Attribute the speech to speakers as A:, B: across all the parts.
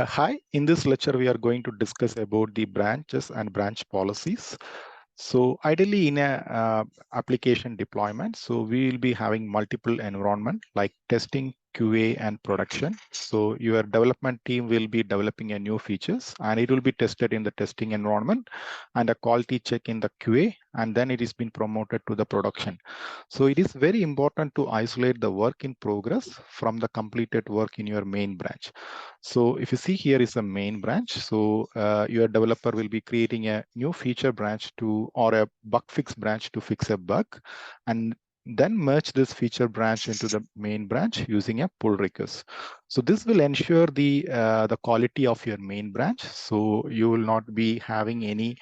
A: Hi, in this lecture, we are going to discuss about the branches and branch policies. So ideally in a application deployment, so we will be having multiple environment like testing, QA and production. So your development team will be developing a new features and it will be tested in the testing environment and a quality check in the QA, and then it is been promoted to the production. So it is very important to isolate the work in progress from the completed work in your main branch. So if you see here is a main branch. So your developer will be creating a new feature branch to or a bug fix branch to fix a bug, and then merge this feature branch into the main branch using a pull request. So this will ensure the quality of your main branch. So you will not be having any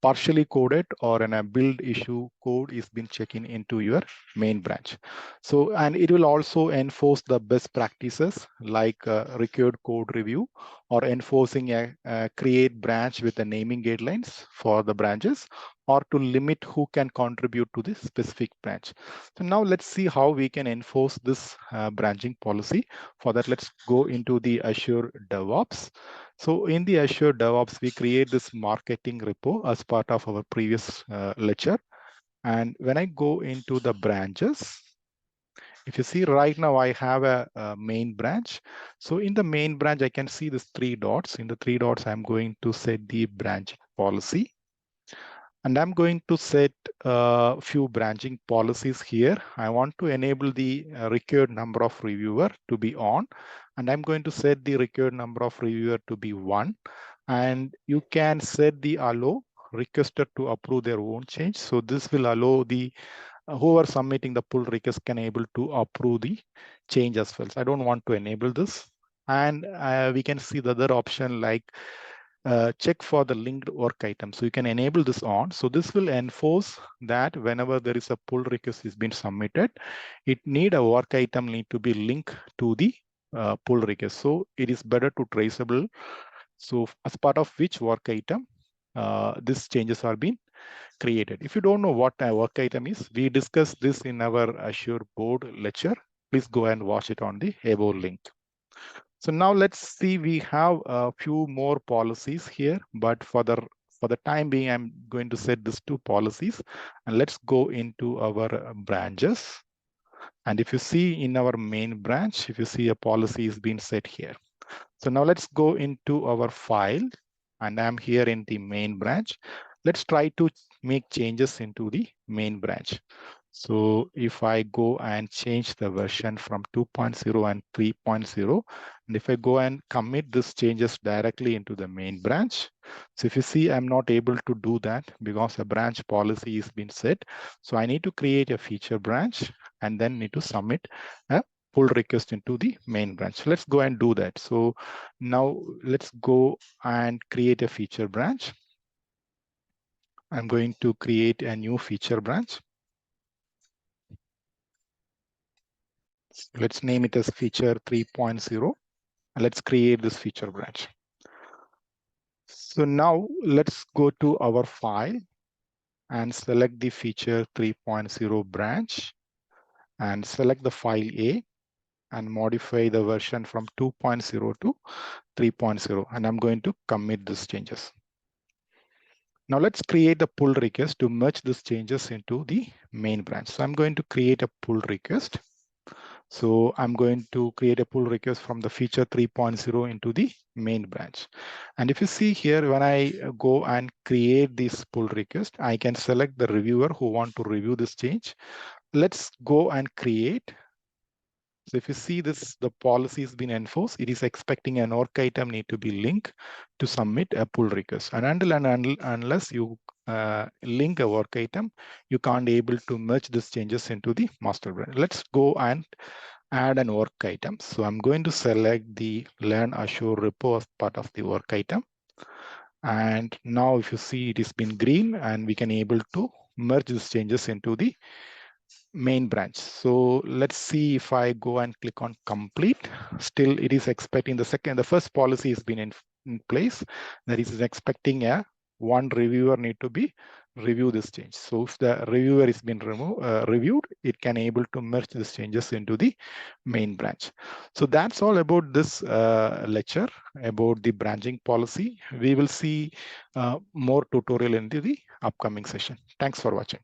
A: partially coded or in a build issue code is been checking into your main branch. So, and it will also enforce the best practices like required code review or enforcing a create branch with the naming guidelines for the branches, or to limit who can contribute to this specific branch. So now let's see how we can enforce this branching policy. For that, let's go into the Azure DevOps. So in the Azure DevOps, we create this marketing repo as part of our previous lecture. And when I go into the branches, if you see right now, I have a main branch. So in the main branch, I can see these 3 dots. In the 3 dots, I'm going to set the branching policy. And I'm going to set a few branching policies here. I want to enable the required number of reviewer to be on. And I'm going to set the required number of reviewer to be 1. And you can set the allow requester to approve their own change. So this will allow the whoever submitting the pull request can able to approve the change as well. So I don't want to enable this. And we can see the other option like check for the linked work item. So you can enable this on. So this will enforce that whenever there is a pull request is being submitted, it need a work item need to be linked to the pull request. So it is better to traceable. So as part of which work item, these changes are being created. If you don't know what a work item is, we discussed this in our Azure board lecture. Please go and watch it on the above link. So now let's see, we have a few more policies here, but for the time being, I'm going to set these 2 policies, and let's go into our branches. And if you see in our main branch, if you see a policy is being set here. So now let's go into our file, and I'm here in the main branch. Let's try to make changes into the main branch. So if I go and change the version from 2.0 and 3.0, and if I go and commit these changes directly into the main branch, so if you see, I'm not able to do that because a branch policy is being set. So I need to create a feature branch and then need to submit a pull request into the main branch. So let's go and do that. So now let's go and create a feature branch. I'm going to create a new feature branch. Let's name it as feature 3.0. And let's create this feature branch. So now let's go to our file and select the feature 3.0 branch and select the file A and modify the version from 2.0 to 3.0. And I'm going to commit these changes. Now let's create a pull request to merge these changes into the main branch. So I'm going to create a pull request. So I'm going to create a pull request from the feature 3.0 into the main branch. And if you see here, when I go and create this pull request, I can select the reviewer who want to review this change. Let's go and create. So if you see this, the policy has been enforced. It is expecting an work item need to be linked to submit a pull request. And unless you link a work item, you can't able to merge these changes into the master branch. Let's go and add an work item. So I'm going to select the Learn Azure repo as part of the work item. And now if you see, it has been green and we can able to merge these changes into the main branch. So let's see if I go and click on complete. Still, it is expecting the first policy has been in place. That is expecting a one reviewer need to be review this change. So if the reviewer is been reviewed, it can able to merge these changes into the main branch. So that's all about this lecture about the branching policy. We will see more tutorial into the upcoming session. Thanks for watching.